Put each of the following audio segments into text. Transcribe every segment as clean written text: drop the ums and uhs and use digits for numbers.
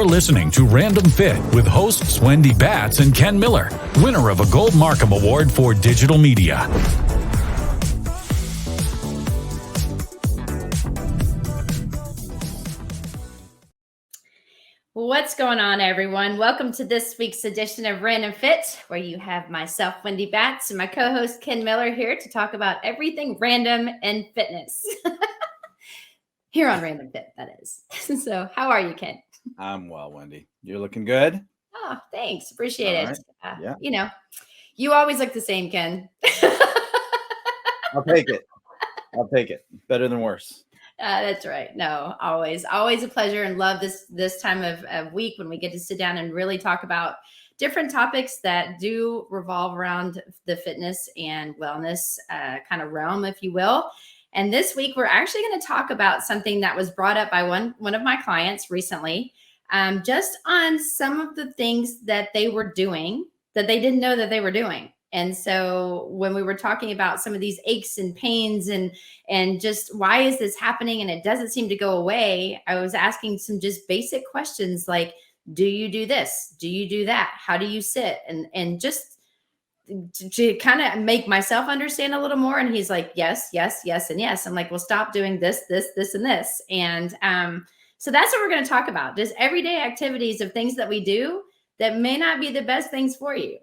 You're listening to Random Fit with hosts Wendy Batts and Ken Miller, winner of a Gold Markham Award for Digital Media. What's going on, everyone? Welcome to this week's edition of Random Fit, where you have myself, Wendy Batts, and my co-host, Ken Miller, here to talk about everything random and fitness. Here on Random Fit, that is. So how are you, Ken? I'm well, Wendy. You're looking good. Oh, thanks. Appreciate it. Right. Yeah. You know, you always look the same, Ken. I'll take it. I'll take it. Better than worse. That's right. No, always a pleasure, and love this time of week when we get to sit down and really talk about different topics that do revolve around the fitness and wellness kind of realm, if you will. And this week, we're actually going to talk about something that was brought up by one of my clients recently, just on some of the things that they were doing that they didn't know that they were doing. And so when we were talking about some of these aches and pains and just why is this happening and it doesn't seem to go away, I was asking some just basic questions like, do you do this? Do you do that? How do you sit? And just to kind of make myself understand a little more. And he's like, yes, yes, yes, and yes. I'm like, well, stop doing this, and this. And so that's what we're going to talk about. Just everyday activities of things that we do that may not be the best things for you.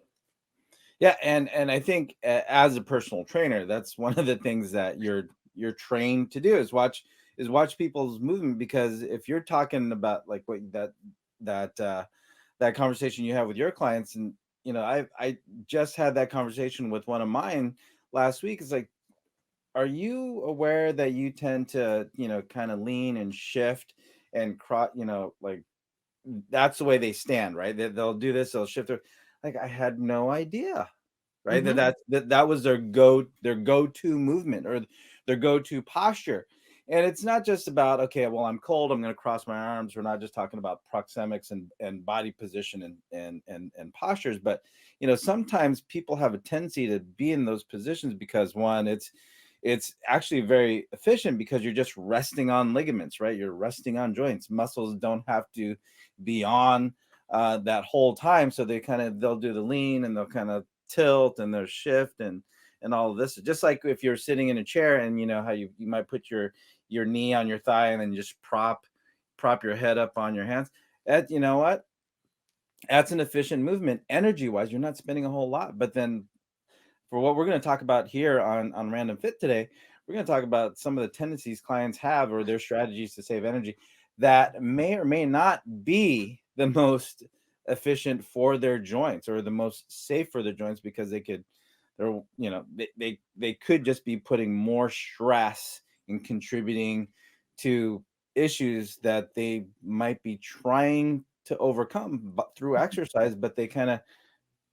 Yeah, and I think as a personal trainer, that's one of the things that you're trained to do is watch people's movement, because if you're talking about like what that conversation you have with your clients, and you know, I just had that conversation with one of mine last week. It's like, are you aware that you tend to, you know, kind of lean and shift and like that's the way they stand, right? They'll do this, they'll shift their, like, I had no idea, right? Mm-hmm. That was their go-to movement or their go-to posture. And it's not just about, okay, well, I'm cold, I'm going to cross my arms. We're not just talking about proxemics and body position and postures, but you know, sometimes people have a tendency to be in those positions because one, it's actually very efficient because you're just resting on ligaments, right? You're resting on joints. Muscles don't have to be on that whole time. So they'll do the lean and they'll kind of tilt and they'll shift and all of this. Just like if you're sitting in a chair and you know how you might put your knee on your thigh and then just prop your head up on your hands. You know what? That's an efficient movement. Energy wise, you're not spending a whole lot. But then for what we're going to talk about here on Random Fit today, we're going to talk about some of the tendencies clients have or their strategies to save energy that may or may not be the most efficient for their joints or the most safe for their joints, because they could just be putting more stress and contributing to issues that they might be trying to overcome through exercise, but they kind of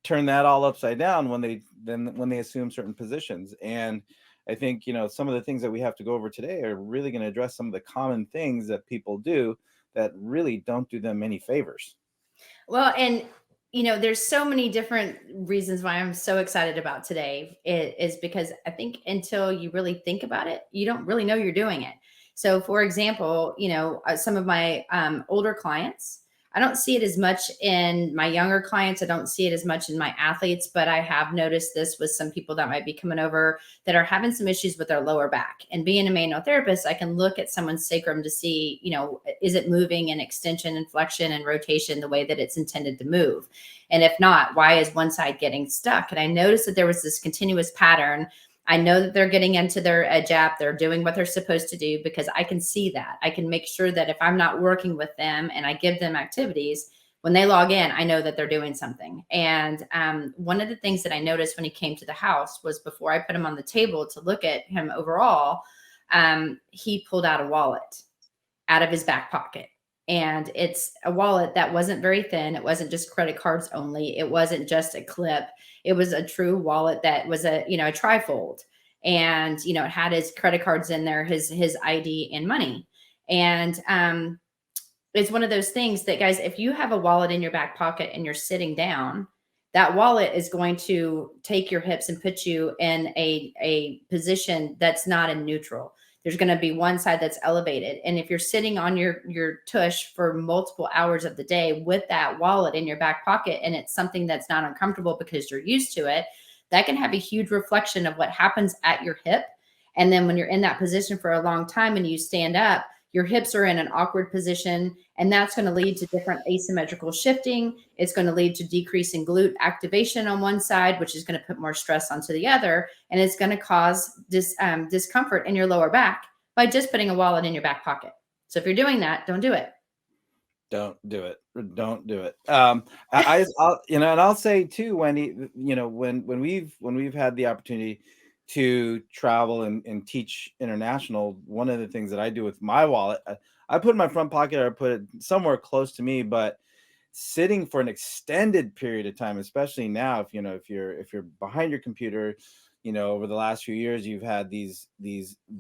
turn that all upside down when they assume certain positions. And I think, you know, some of the things that we have to go over today are really going to address some of the common things that people do that really don't do them any favors. Well, and you know, there's so many different reasons why I'm so excited about today. It is because I think until you really think about it, you don't really know you're doing it. So, for example, you know, some of my older clients, I don't see it as much in my younger clients. I don't see it as much in my athletes, but I have noticed this with some people that might be coming over that are having some issues with their lower back. And being a manual therapist, I can look at someone's sacrum to see, you know, is it moving in extension and flexion and rotation the way that it's intended to move? And if not, why is one side getting stuck? And I noticed that there was this continuous pattern. I know that they're getting into their edge app. They're doing what they're supposed to do because I can see that. I can make sure that if I'm not working with them and I give them activities, when they log in, I know that they're doing something. And one of the things that I noticed when he came to the house was before I put him on the table to look at him overall, he pulled out a wallet out of his back pocket. And it's a wallet that wasn't very thin. It wasn't just credit cards only. It wasn't just a clip. It was a true wallet that was a trifold. And, you know, it had his credit cards in there, his ID and money. And it's one of those things that, guys, if you have a wallet in your back pocket and you're sitting down, that wallet is going to take your hips and put you in a position that's not in neutral. there's going to be one side that's elevated. And if you're sitting on your tush for multiple hours of the day with that wallet in your back pocket, and it's something that's not uncomfortable because you're used to it, that can have a huge reflection of what happens at your hip. And then when you're in that position for a long time and you stand up, your hips are in an awkward position, and that's going to lead to different asymmetrical shifting. It's going to lead to decreasing glute activation on one side, which is going to put more stress onto the other, and it's going to cause discomfort in your lower back by just putting a wallet in your back pocket. So if you're doing that, don't do it. Don't do it. Don't do it. I'll, and I'll say too, Wendy, when we've had the opportunity to travel and teach international, one of the things that I do with my wallet, I put it in my front pocket, or I put it somewhere close to me, but sitting for an extended period of time, especially now, if you're behind your computer, over the last few years, you've had these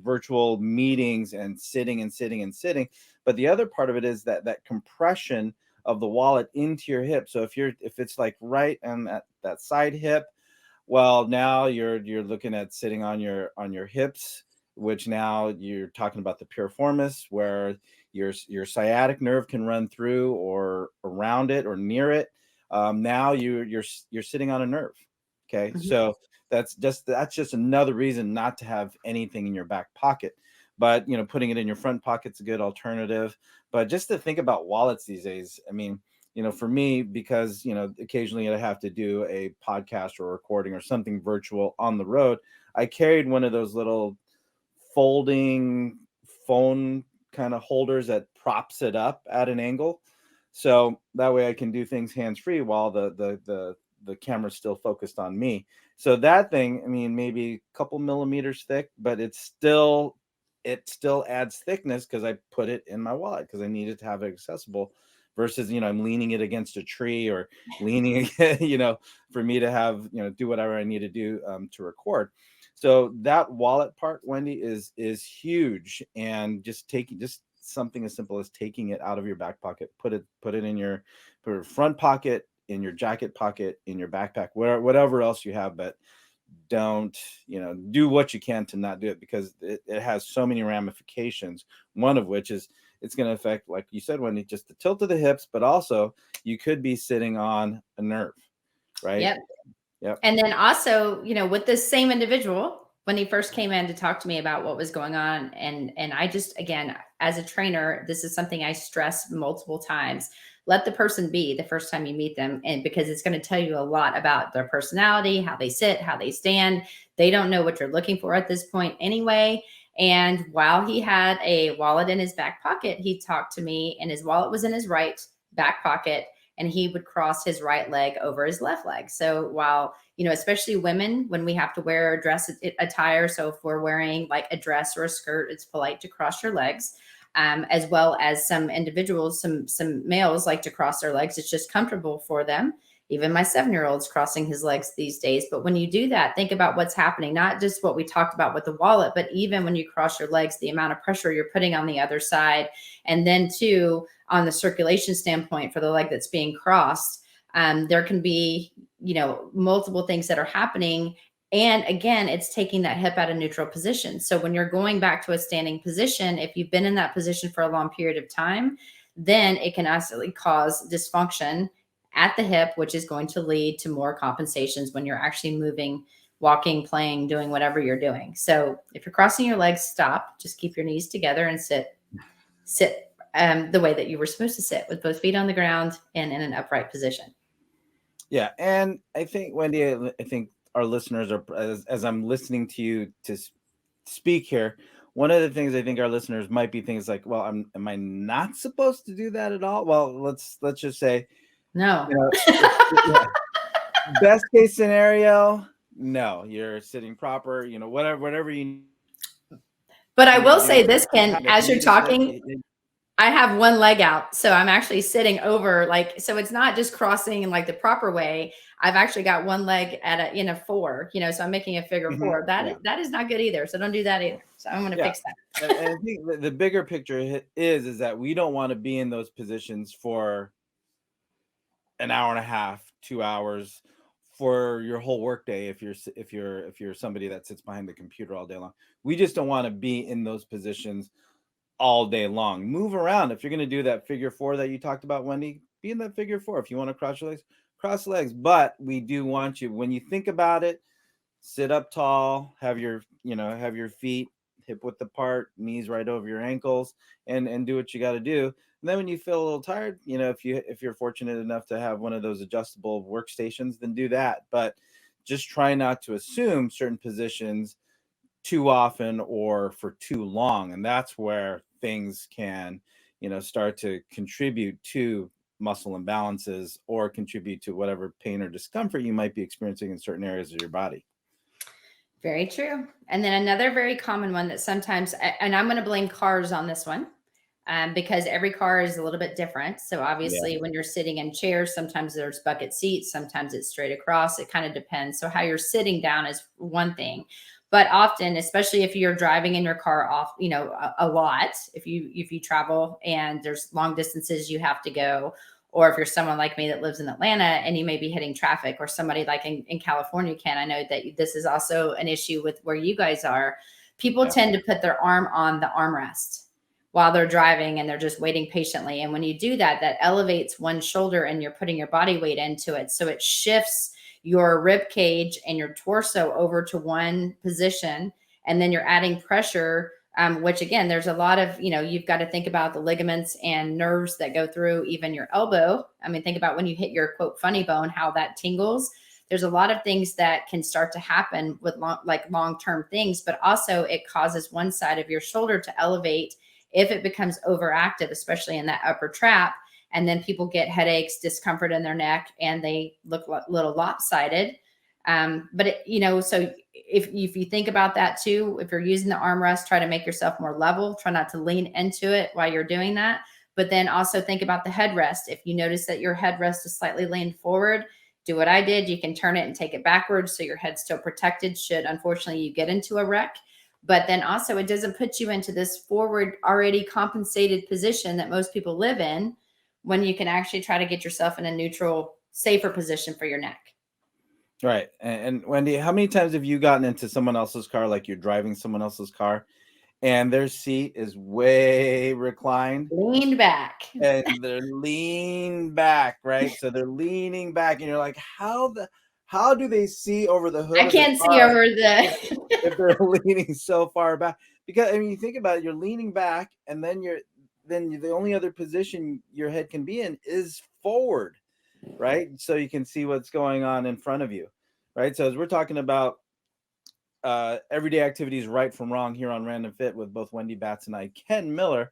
virtual meetings and sitting. But the other part of it is that compression of the wallet into your hip. So if it's like right on that side hip, well, now you're looking at sitting on your hips, which now you're talking about the piriformis, where your sciatic nerve can run through or around it or near it. Now you're sitting on a nerve. Okay, Mhm. so that's just another reason not to have anything in your back pocket. But putting it in your front pocket's a good alternative. But just to think about wallets these days, I mean, for me, because, occasionally I have to do a podcast or recording or something virtual on the road, I carried one of those little folding phone kind of holders that props it up at an angle. So that way I can do things hands-free while the camera's still focused on me. So that thing, I mean, maybe a couple millimeters thick, but it still adds thickness because I put it in my wallet because I needed to have it accessible, versus I'm leaning it against a tree or leaning for me to have do whatever I need to do to record. So that wallet part, Wendy, is huge. And just something as simple as taking it out of your back pocket, put it in your front pocket, in your jacket pocket, in your backpack, whatever else you have. But don't do what you can to not do it, because it has so many ramifications, one of which is it's going to affect, like you said, Wendy, just the tilt of the hips, but also you could be sitting on a nerve, right? Yep. And then also, with this same individual, when he first came in to talk to me about what was going on, and I just, again, as a trainer, this is something I stress multiple times. Let the person be the first time you meet them, and because it's going to tell you a lot about their personality, how they sit, how they stand. They don't know what you're looking for at this point anyway. And while he had a wallet in his back pocket, he talked to me, and his wallet was in his right back pocket, and he would cross his right leg over his left leg. So while, especially women, when we have to wear a dress attire, so if we're wearing like a dress or a skirt, it's polite to cross your legs. As well as some individuals, some males like to cross their legs. It's just comfortable for them. Even my 7-year-old's crossing his legs these days. But when you do that, think about what's happening, not just what we talked about with the wallet, but even when you cross your legs, the amount of pressure you're putting on the other side. And then too, on the circulation standpoint for the leg that's being crossed, there can be, multiple things that are happening. And again, it's taking that hip out of neutral position. So when you're going back to a standing position, if you've been in that position for a long period of time, then it can actually cause dysfunction at the hip, which is going to lead to more compensations when you're actually moving, walking, playing, doing whatever you're doing. So if you're crossing your legs, stop, just keep your knees together and sit the way that you were supposed to sit, with both feet on the ground and in an upright position. Yeah. And I think, Wendy, I think our listeners are, as I'm listening to you to speak here, one of the things I think our listeners might be thinking is like, well, am I not supposed to do that at all? Well, let's just say, No. yeah. Best case scenario, no, you're sitting proper, whatever you But I need to will do. say this, Ken, If as you you're need to sit, talking, I have one leg out. So I'm actually sitting over, so it's not just crossing in like the proper way. I've actually got one leg in a 4, so I'm making a figure 4. That is not good either. So don't do that either. So I'm going to fix that. And I think the bigger picture is that we don't want to be in those positions for an hour and a half, 2 hours, for your whole workday if you're somebody that sits behind the computer all day long. We just don't want to be in those positions all day long. Move around. If you're going to do that figure four that you talked about, Wendy, be in that figure four. If you want to cross your legs, cross legs. But we do want you, when you think about it, sit up tall, have your feet hip width apart, knees right over your ankles, and do what you got to do. And then when you feel a little tired, if you're fortunate enough to have one of those adjustable workstations, then do that. But just try not to assume certain positions too often or for too long, and that's where things can start to contribute to muscle imbalances or contribute to whatever pain or discomfort you might be experiencing in certain areas of your body. Very true. And then another very common one that sometimes, and I'm going to blame cars on this one, because every car is a little bit different. So Yeah. obviously, when you're sitting in chairs, sometimes there's bucket seats, sometimes it's straight across. It kind of depends. So how you're sitting down is one thing, but often, especially if you're driving in your car off, a lot, if you travel and there's long distances you have to go, or if you're someone like me that lives in Atlanta and you may be hitting traffic, or somebody like in California can, I know that this is also an issue with where you guys are. People Yeah. tend to put their arm on the armrest while they're driving and they're just waiting patiently. And when you do that, that elevates one shoulder and you're putting your body weight into it. So it shifts your rib cage and your torso over to one position. And then you're adding pressure, which again, there's a lot of, you've got to think about the ligaments and nerves that go through even your elbow. I mean, think about when you hit your quote funny bone, how that tingles. There's a lot of things that can start to happen with long-term things, but also it causes one side of your shoulder to elevate if it becomes overactive, especially in that upper trap. And then people get headaches, discomfort in their neck, and they look a little lopsided. So if you think about that too, if you're using the armrest, try to make yourself more level, try not to lean into it while you're doing that. But then also think about the headrest. If you notice that your headrest is slightly leaned forward, do what I did. You can turn it and take it backwards so your head's still protected should, unfortunately, you get into a wreck. But then also it doesn't put you into this forward already compensated position that most people live in, when you can actually try to get yourself in a neutral, safer position for your neck. Right. And Wendy, how many times have you gotten into someone else's car, like you're driving someone else's car, and their seat is way reclined Leaned back. and they're leaned back, right? So they're leaning back, and you're like, how do they see over the hood I of the can't see car over the. if they're leaning so far back? Because I mean, you think about it, you're leaning back, and then the only other position your head can be in is forward, right? So you can see what's going on in front of you, right? So as we're talking about everyday activities, right from wrong, here on Random Fit with both Wendy Batts and I, Ken Miller,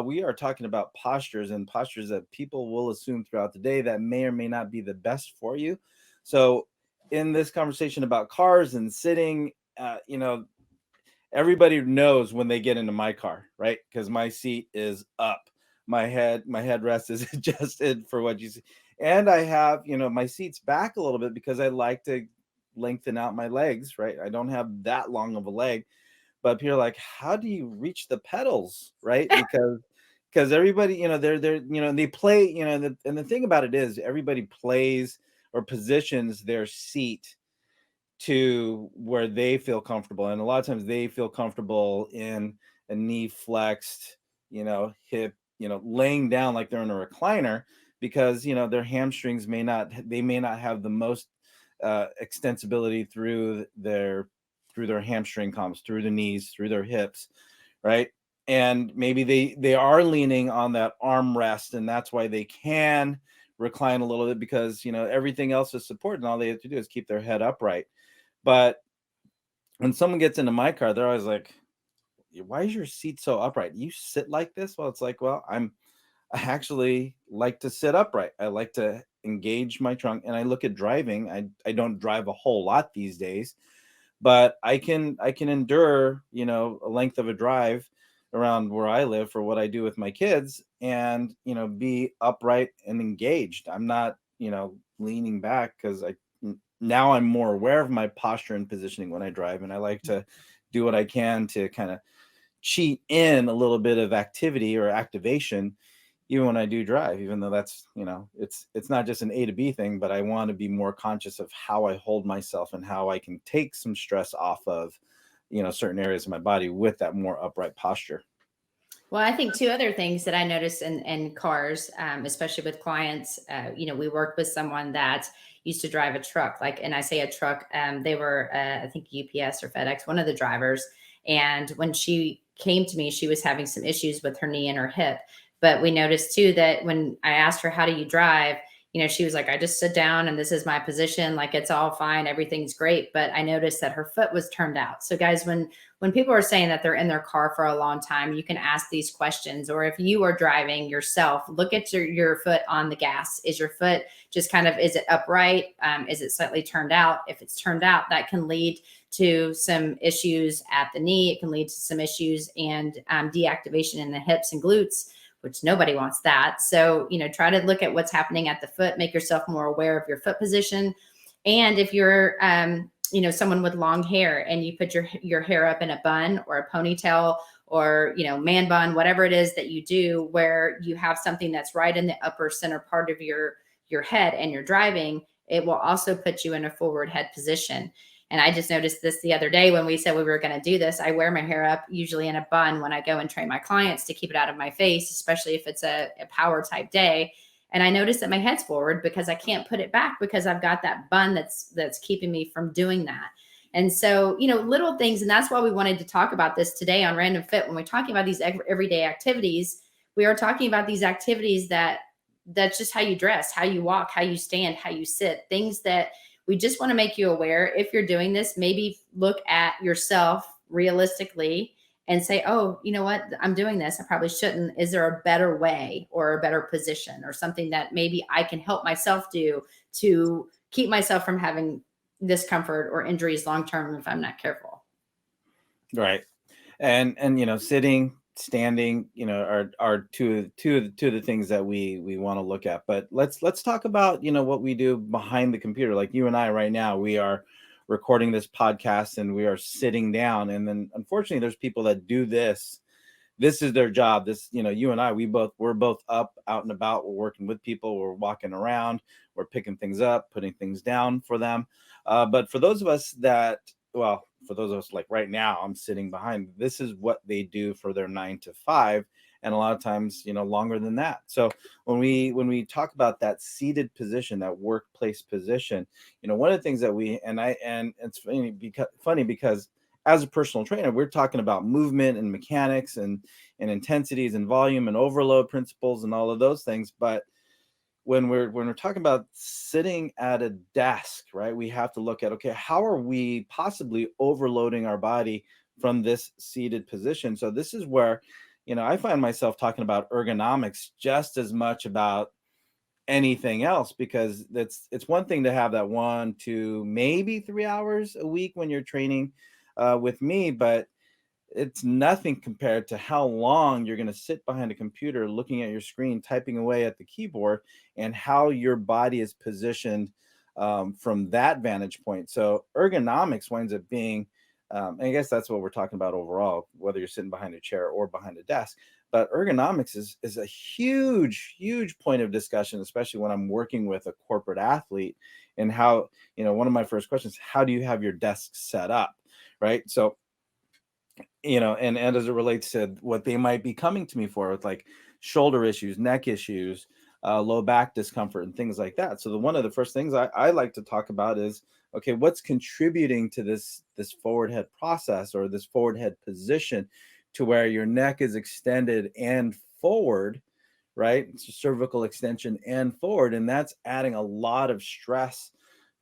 we are talking about postures that people will assume throughout the day that may or may not be the best for you. So in this conversation about cars and sitting, everybody knows when they get into my car, right? Because my seat is up, my headrest is adjusted for what you see, and I have my seat's back a little bit because I like to lengthen out my legs, right? I don't have that long of a leg, but people are like, how do you reach the pedals, right? Because everybody, they're and they play, and the thing about it is everybody plays or positions their seat to where they feel comfortable. And a lot of times they feel comfortable in a knee flexed, hip, laying down like they're in a recliner, because, their hamstrings may not have the most extensibility through their hamstring columns, through the knees, through their hips, right? And maybe they are leaning on that armrest, and that's why they can recline a little bit, because everything else is supported, and all they have to do is keep their head upright. But when someone gets into my car, they're always like, why is your seat so upright? You sit like this? Well, it's like, well, I actually like to sit upright. I like to engage my trunk, and I look at driving. I don't drive a whole lot these days, but I can endure, a length of a drive around where I live for what I do with my kids, and, be upright and engaged. I'm not, leaning back, because now I'm more aware of my posture and positioning when I drive, and I like to do what I can to kind of cheat in a little bit of activity or activation even when I do drive, even though that's, it's not just an A to B thing, but I want to be more conscious of how I hold myself and how I can take some stress off of, certain areas of my body with that more upright posture. Well, I think two other things that I noticed in cars, especially with clients, we worked with someone that used to drive a truck, like, and I say a truck, they were, I think UPS or FedEx, one of the drivers. And when she came to me, she was having some issues with her knee and her hip. But we noticed too that when I asked her, how do you drive? She was like, I just sit down and this is my position. Like, it's all fine. Everything's great. But I noticed that her foot was turned out. So guys, when people are saying that they're in their car for a long time, you can ask these questions. Or if you are driving yourself, look at your foot on the gas. Is your foot just kind of, is it upright? Is it slightly turned out? If it's turned out, that can lead to some issues at the knee. It can lead to some issues and deactivation in the hips and glutes, which nobody wants that. So, try to look at what's happening at the foot, make yourself more aware of your foot position. And if you're, someone with long hair and you put your hair up in a bun or a ponytail or, man bun, whatever it is that you do, where you have something that's right in the upper center part of your head and you're driving, it will also put you in a forward head position. And I just noticed this the other day when we said we were going to do this. I wear my hair up usually in a bun when I go and train my clients to keep it out of my face, especially if it's a power type day. And I noticed that my head's forward because I can't put it back because I've got that bun that's keeping me from doing that. And so, little things. And that's why we wanted to talk about this today on Random Fit. When we're talking about these everyday activities, we are talking about these activities that's just how you dress, how you walk, how you stand, how you sit, things that we just want to make you aware. If you're doing this, maybe look at yourself realistically and say, oh, you know what? I'm doing this. I probably shouldn't. Is there a better way or a better position or something that maybe I can help myself do to keep myself from having discomfort or injuries long-term if I'm not careful? Right. And sitting, standing, are two of the things that we want to look at. But let's talk about, what we do behind the computer. Like you and I right now, we are recording this podcast and we are sitting down. And then unfortunately, there's people that do this. This is their job. This, you and I, we're both up, out and about. We're working with people. We're walking around. We're picking things up, putting things down for them. But for those of us like right now, I'm sitting behind. This is what they do for their 9 to 5, and a lot of times, longer than that. So when we talk about that seated position, that workplace position, one of the things that and it's funny because as a personal trainer, we're talking about movement and mechanics and intensities and volume and overload principles and all of those things, but when we're talking about sitting at a desk, right, we have to look at, okay, how are we possibly overloading our body from this seated position? So this is where, I find myself talking about ergonomics just as much about anything else, because it's one thing to have that 1, 2, maybe 3 hours a week when you're training with me, but it's nothing compared to how long you're going to sit behind a computer looking at your screen typing away at the keyboard, and how your body is positioned from that vantage point. So ergonomics winds up being and I guess that's what we're talking about overall, whether you're sitting behind a chair or behind a desk. But ergonomics is a huge point of discussion, especially when I'm working with a corporate athlete. And how, one of my first questions, how do you have your desk set up, right? So and as it relates to what they might be coming to me for, with like shoulder issues, neck issues, low back discomfort, and things like that. So one of the first things I like to talk about is, okay, what's contributing to this forward head process, or this forward head position, to where your neck is extended and forward, right? It's a cervical extension and forward, and that's adding a lot of stress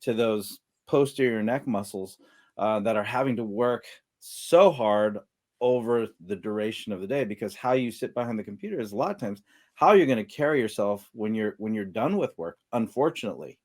to those posterior neck muscles that are having to work so hard over the duration of the day, because how you sit behind the computer is a lot of times how you're going to carry yourself when you're done with work, unfortunately.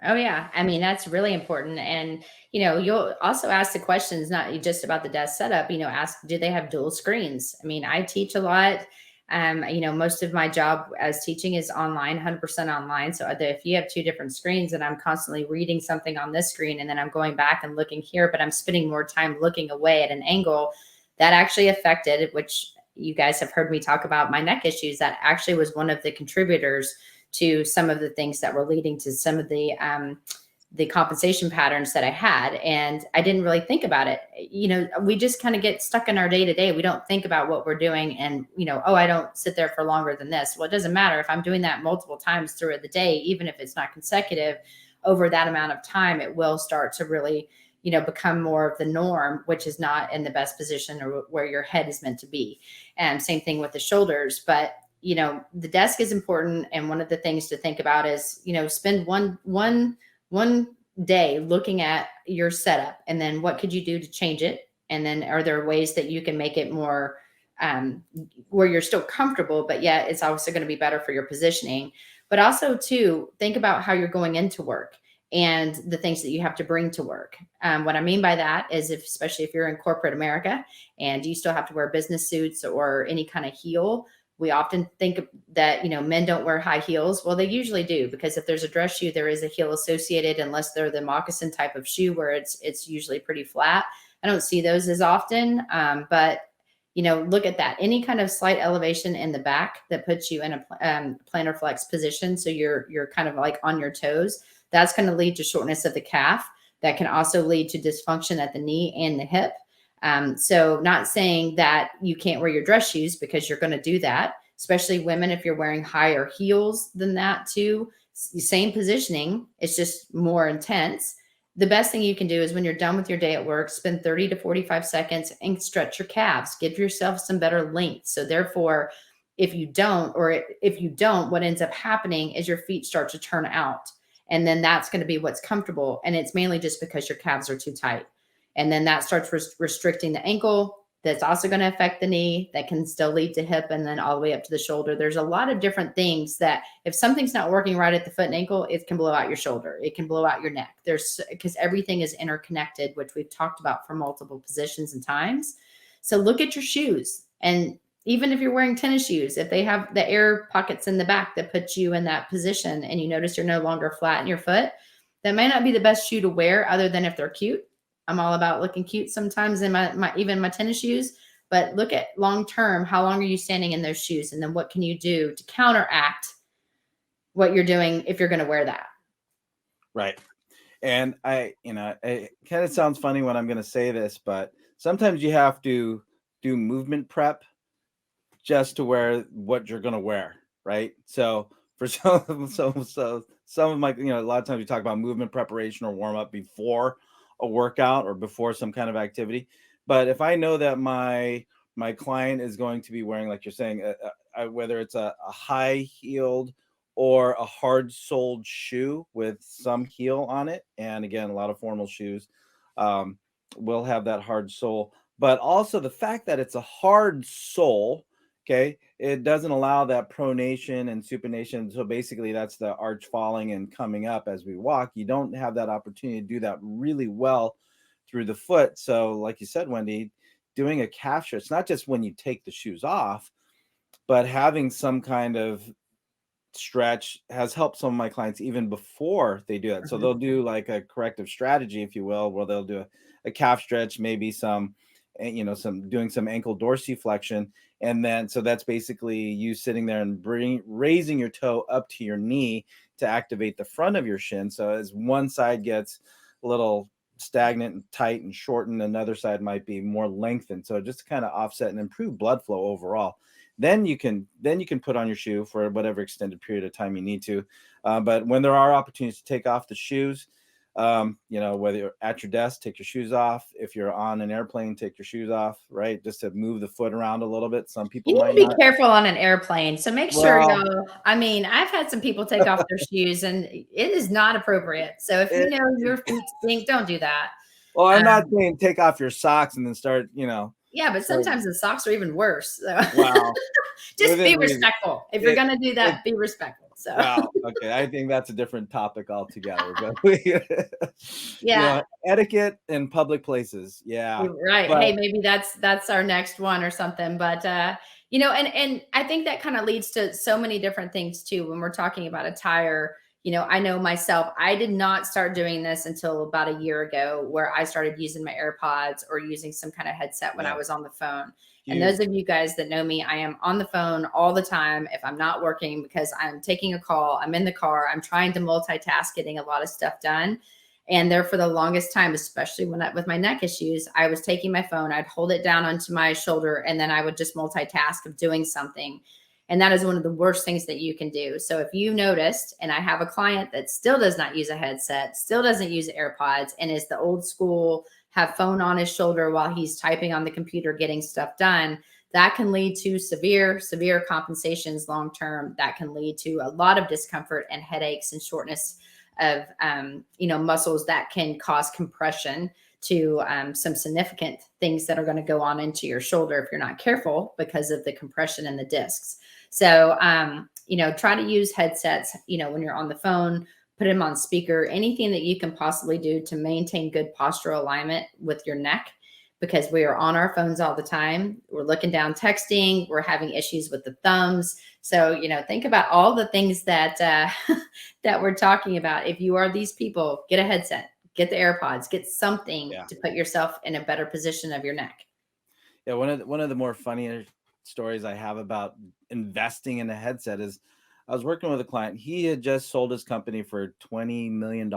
Oh yeah. I mean, that's really important. And, you'll also ask the questions, not just about the desk setup, ask, do they have dual screens? I mean, I teach a lot. Most of my job as teaching is online, 100% online. So if you have two different screens and I'm constantly reading something on this screen and then I'm going back and looking here, but I'm spending more time looking away at an angle, that actually affected, which, you guys have heard me talk about my neck issues. That actually was one of the contributors to some of the things that were leading to some of the compensation patterns that I had. And I didn't really think about it. We just kind of get stuck in our day to day. We don't think about what we're doing and, oh, I don't sit there for longer than this. Well, it doesn't matter if I'm doing that multiple times throughout the day, even if it's not consecutive. Over that amount of time, it will start to really, become more of the norm, which is not in the best position or where your head is meant to be. And same thing with the shoulders. But the desk is important. And one of the things to think about is, spend one day looking at your setup, and then what could you do to change it? And then are there ways that you can make it more where you're still comfortable, but yet it's also going to be better for your positioning. But also too, think about how you're going into work and the things that you have to bring to work. What I mean by that is especially if you're in corporate America and you still have to wear business suits or any kind of heel. We often think that, men don't wear high heels. Well, they usually do, because if there's a dress shoe, there is a heel associated, unless they're the moccasin type of shoe where it's usually pretty flat. I don't see those as often, but look at that. Any kind of slight elevation in the back that puts you in a plantar flex position, so you're kind of like on your toes, that's going to lead to shortness of the calf. That can also lead to dysfunction at the knee and the hip. So not saying that you can't wear your dress shoes, because you're going to do that, especially women, if you're wearing higher heels than that too. Same positioning, it's just more intense. The best thing you can do is when you're done with your day at work, spend 30 to 45 seconds and stretch your calves. Give yourself some better length. So therefore, if you don't, what ends up happening is your feet start to turn out. And then that's going to be what's comfortable. And it's mainly just because your calves are too tight. And then that starts restricting the ankle. That's also going to affect the knee. That can still lead to hip, and then all the way up to the shoulder. There's a lot of different things that if something's not working right at the foot and ankle, it can blow out your shoulder. It can blow out your neck. Because everything is interconnected, which we've talked about for multiple positions and times. So look at your shoes. And even if you're wearing tennis shoes, if they have the air pockets in the back that put you in that position, and you notice you're no longer flat in your foot, that may not be the best shoe to wear, other than if they're cute. I'm all about looking cute sometimes in my tennis shoes, but look at long-term, how long are you standing in those shoes? And then what can you do to counteract what you're doing if you're going to wear that? Right. And it kind of sounds funny when I'm going to say this, but sometimes you have to do movement prep just to wear what you're going to wear. Right. So for some of my, a lot of times we talk about movement preparation or warm up before a workout or before some kind of activity. But if I know that my client is going to be wearing, like you're saying, whether it's a high heeled or a hard soled shoe with some heel on it, and again, a lot of formal shoes will have that hard sole, but also the fact that it's a hard sole. Okay, it doesn't allow that pronation and supination. So basically, that's the arch falling and coming up as we walk. You don't have that opportunity to do that really well through the foot. So, like you said, Wendy, doing a calf stretch, it's not just when you take the shoes off, but having some kind of stretch has helped some of my clients even before they do that. So they'll do like a corrective strategy, if you will, where they'll do a calf stretch, maybe some ankle dorsiflexion. And then, so that's basically you sitting there and raising your toe up to your knee to activate the front of your shin. So as one side gets a little stagnant and tight and shortened, another side might be more lengthened. So just to kind of offset and improve blood flow overall. Then you can put on your shoe for whatever extended period of time you need to. But when there are opportunities to take off the shoes, whether you're at your desk, take your shoes off. If you're on an airplane, take your shoes off, right? Just to move the foot around a little bit. Some people You might need to not. be careful on an airplane. So make sure, I've had some people take off their shoes, and it is not appropriate. So if you know your feet stink, don't do that. Well, I'm not saying take off your socks and then start, Yeah, but sometimes the socks are even worse. So wow. just be respectful. If you're going to do that, be respectful. So wow. Okay. I think that's a different topic altogether. But yeah. Etiquette in public places. Yeah. You're right. But, hey, maybe that's our next one or something. But and I think that kind of leads to so many different things too when we're talking about attire. I know myself, I did not start doing this until about a year ago, where I started using my AirPods or using some kind of headset when I was on the phone. And those Huge. of you guys that know me, I am on the phone all the time if I'm not working, because I'm taking a call, I'm in the car, I'm trying to multitask, getting a lot of stuff done. And there for the longest time, especially with my neck issues, I was taking my phone, I'd hold it down onto my shoulder, and then I would just multitask of doing something. And that is one of the worst things that you can do. So if you noticed, and I have a client that still does not use a headset, still doesn't use AirPods, and is the old school, have phone on his shoulder while he's typing on the computer, getting stuff done, that can lead to severe compensations long term. That can lead to a lot of discomfort and headaches and shortness of muscles that can cause compression to some significant things that are going to go on into your shoulder if you're not careful, because of the compression in the discs. So try to use headsets when you're on the phone. Put them on speaker, anything that you can possibly do to maintain good postural alignment with your neck, because we are on our phones all the time. We're looking down, texting, we're having issues with the thumbs. So, think about all the things that that we're talking about. If you are these people, get a headset, get the AirPods, get something to put yourself in a better position of your neck. Yeah, one of the more funnier stories I have about investing in a headset is, I was working with a client. He had just sold his company for $20 million.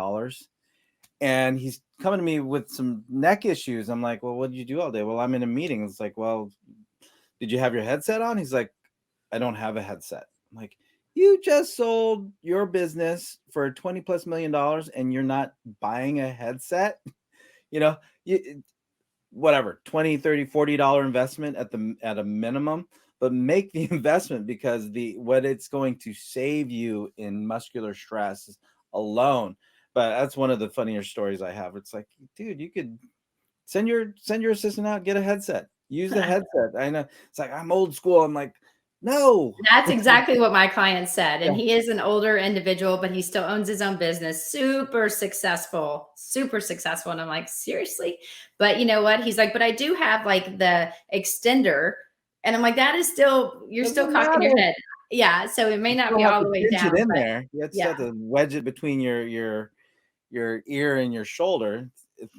And he's coming to me with some neck issues. I'm like, well, what did you do all day? Well, I'm in a meeting. It's like, well, did you have your headset on? He's like, I don't have a headset. I'm like, you just sold your business for $20+ million and you're not buying a headset? Whatever, $20, $30, $40 investment at a minimum, but make the investment, because what it's going to save you in muscular stress alone. But that's one of the funnier stories I have. It's like, dude, you could send your assistant out, get a headset, use the headset. I know it's like, I'm old school. I'm like, no. That's exactly what my client said. And Yeah. he is an older individual, but he still owns his own business, super successful. And I'm like, seriously? But you know what? He's like, but I do have like the extender. And I'm like, that is still, you're still Doesn't cocking your matter. head. Yeah. So it may You not don't be have all to the way pinch down. it in But there. You just have to wedge it between your ear and your shoulder.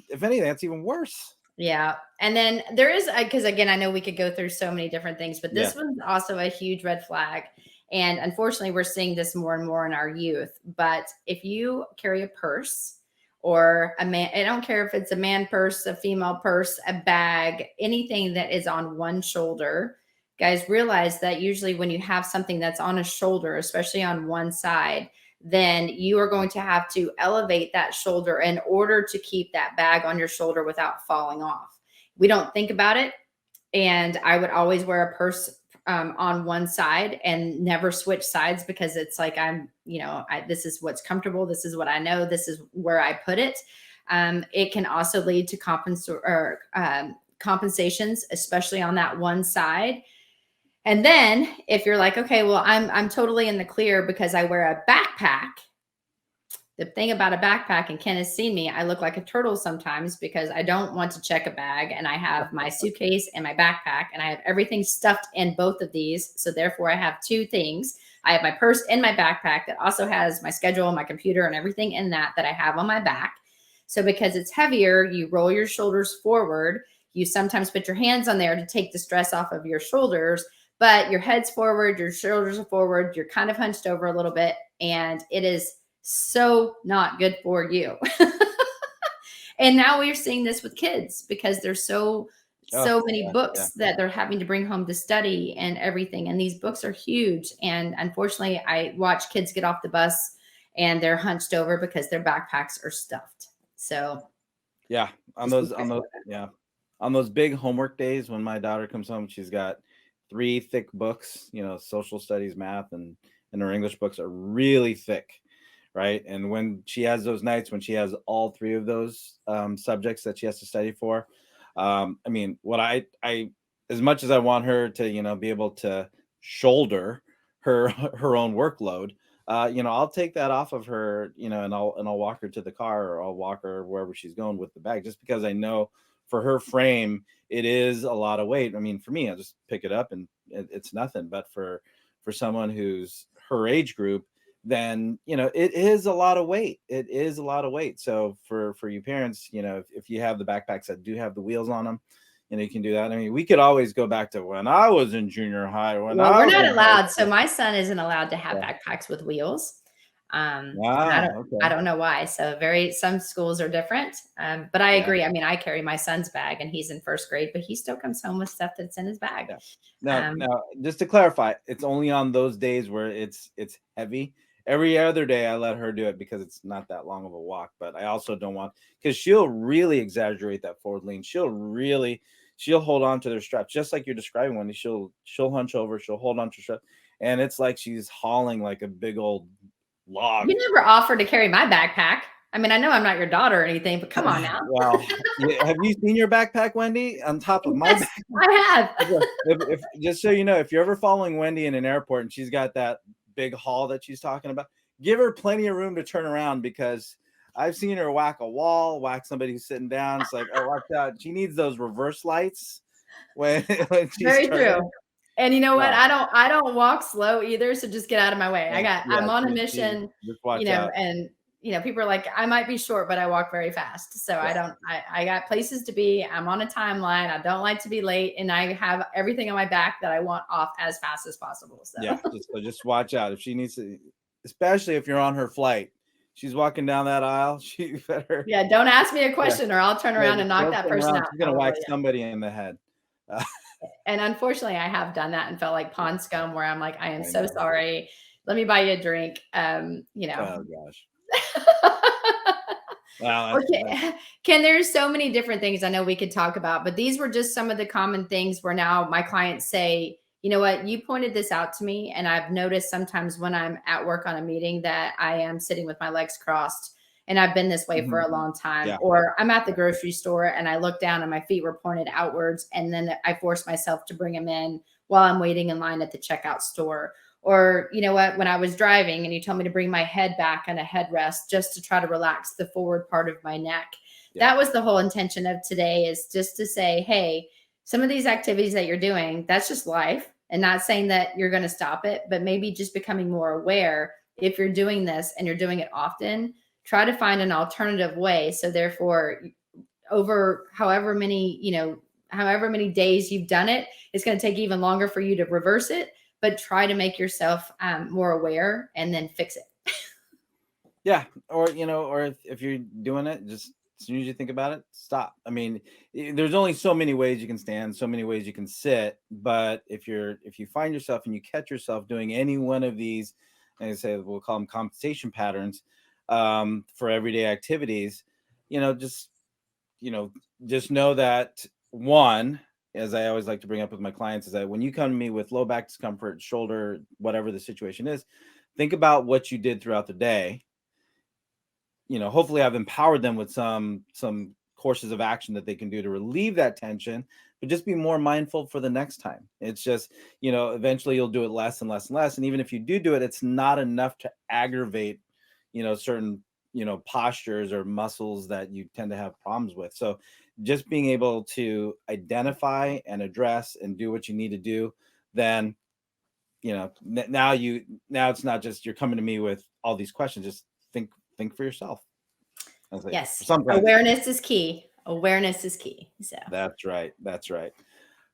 If anything, that's even worse. yeah. And then there is, because again, I know we could go through so many different things, but this one's also a huge red flag. And unfortunately, we're seeing this more and more in our youth. But if you carry a purse, or a man, I don't care if it's a man purse, a female purse, a bag, anything that is on one shoulder, guys, realize that usually when you have something that's on a shoulder, especially on one side, then you are going to have to elevate that shoulder in order to keep that bag on your shoulder without falling off. We don't think about it. And I would always wear a purse on one side and never switch sides, because it's like, this is what's comfortable. This is what I know. This is where I put it. It can also lead to compensations, especially on that one side. And then if you're like, okay, well, I'm totally in the clear because I wear a backpack. The thing about a backpack, and Ken has seen me, I look like a turtle sometimes because I don't want to check a bag, and I have my suitcase and my backpack, and I have everything stuffed in both of these. So therefore I have two things. I have my purse in my backpack that also has my schedule, my computer, and everything in that I have on my back. So because it's heavier, you roll your shoulders forward. You sometimes put your hands on there to take the stress off of your shoulders, but your head's forward, your shoulders are forward, you're kind of hunched over a little bit, and it is so not good for you. And now we're seeing this with kids because there's so many books that they're having to bring home to study and everything. And these books are huge. And unfortunately, I watch kids get off the bus and they're hunched over because their backpacks are stuffed. So on those big homework days when my daughter comes home, she's got 3 thick books, social studies, math, and her English books are really thick. Right. And when she has those nights, when she has all 3 of those subjects that she has to study for, what I as much as I want her to, be able to shoulder her own workload, I'll take that off of her, and I'll walk her to the car, or I'll walk her wherever she's going with the bag, just because I know for her frame, it is a lot of weight. For me, I just pick it up and it's nothing. But for someone who's her age group, then it is a lot of weight. It is a lot of weight. So for you parents, if you have the backpacks that do have the wheels on them, you can do that. I mean, we could always go back to when I was in junior high. Well, we're not allowed. So my son isn't allowed to have backpacks with wheels. I Okay. don't know why. So some schools are different. But I agree. I mean, I carry my son's bag and he's in first grade, but he still comes home with stuff that's in his bag. Now, just to clarify, it's only on those days where it's heavy. Every other day I let her do it because it's not that long of a walk, but I also don't want, because she'll really exaggerate that forward lean. She'll hold on to their straps, just like you're describing, Wendy. She'll hunch over, she'll hold on to strap, and it's like she's hauling like a big old log. You never offered to carry my backpack. I mean, I know I'm not your daughter or anything, but come on now. Well, have you seen your backpack, Wendy, on top of my backpack? I have. if just so you know, if you're ever following Wendy in an airport and she's got that big haul that she's talking about, give her plenty of room to turn around, because I've seen her whack a wall, whack somebody who's sitting down. It's like, oh, watch out. She needs those reverse lights when she's very turning. True. And you know what? I don't walk slow either. So just get out of my way. I'm on a mission, just watch out. And people are like, I might be short, but I walk very fast. So I got places to be. I'm on a timeline. I don't like to be late. And I have everything on my back that I want off as fast as possible. So just watch out. If she needs to, especially if you're on her flight, she's walking down that aisle, she better. Yeah. Don't ask me a question or I'll turn around and knock that person out. She's going to whack somebody in the head. And unfortunately, I have done that and felt like pond scum, where I'm like, I am so sorry. Let me buy you a drink. Oh gosh. Wow. Ken, there's so many different things I know we could talk about, but these were just some of the common things where now my clients say, you know what, you pointed this out to me. And I've noticed sometimes when I'm at work on a meeting that I am sitting with my legs crossed, and I've been this way for a long time. Or I'm at the grocery store and I look down and my feet were pointed outwards. And then I force myself to bring them in while I'm waiting in line at the checkout store. Or, you know what, when I was driving and you told me to bring my head back on a headrest just to try to relax the forward part of my neck. That was the whole intention of today, is just to say, hey, some of these activities that you're doing, that's just life. And not saying that you're going to stop it, but maybe just becoming more aware. If you're doing this and you're doing it often, try to find an alternative way. So therefore, over however many days you've done it, it's going to take even longer for you to reverse it, but try to make yourself more aware and then fix it. Yeah. Or if you're doing it, just as soon as you think about it, stop. I mean, there's only so many ways you can stand, so many ways you can sit. But if you find yourself and you catch yourself doing any one of these, and I say we'll call them compensation patterns, for everyday activities, just know that, one, as I always like to bring up with my clients, is that when you come to me with low back discomfort, shoulder, whatever the situation is, think about what you did throughout the day. Hopefully I've empowered them with some courses of action that they can do to relieve that tension, but just be more mindful for the next time. It's just, eventually you'll do it less and less and less. And even if you do it, it's not enough to aggravate certain, postures or muscles that you tend to have problems with. So just being able to identify and address and do what you need to do, then, now it's not just you're coming to me with all these questions, just think for yourself. Yes. Awareness is key. Awareness is key. So that's right.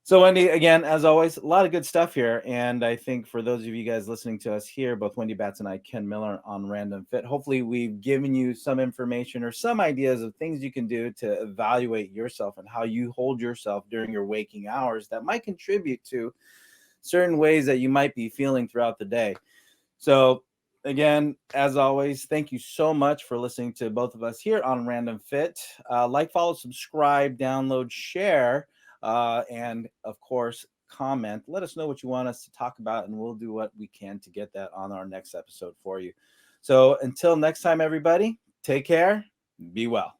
So Wendy, again, as always, a lot of good stuff here. And I think for those of you guys listening to us here, both Wendy Batts and I, Ken Miller, on Random Fit, hopefully we've given you some information or some ideas of things you can do to evaluate yourself and how you hold yourself during your waking hours that might contribute to certain ways that you might be feeling throughout the day. So again, as always, thank you so much for listening to both of us here on Random Fit. Like, follow, subscribe, download, share. And of course, comment. Let us know what you want us to talk about, and we'll do what we can to get that on our next episode for you. So until next time, everybody, take care. Be well.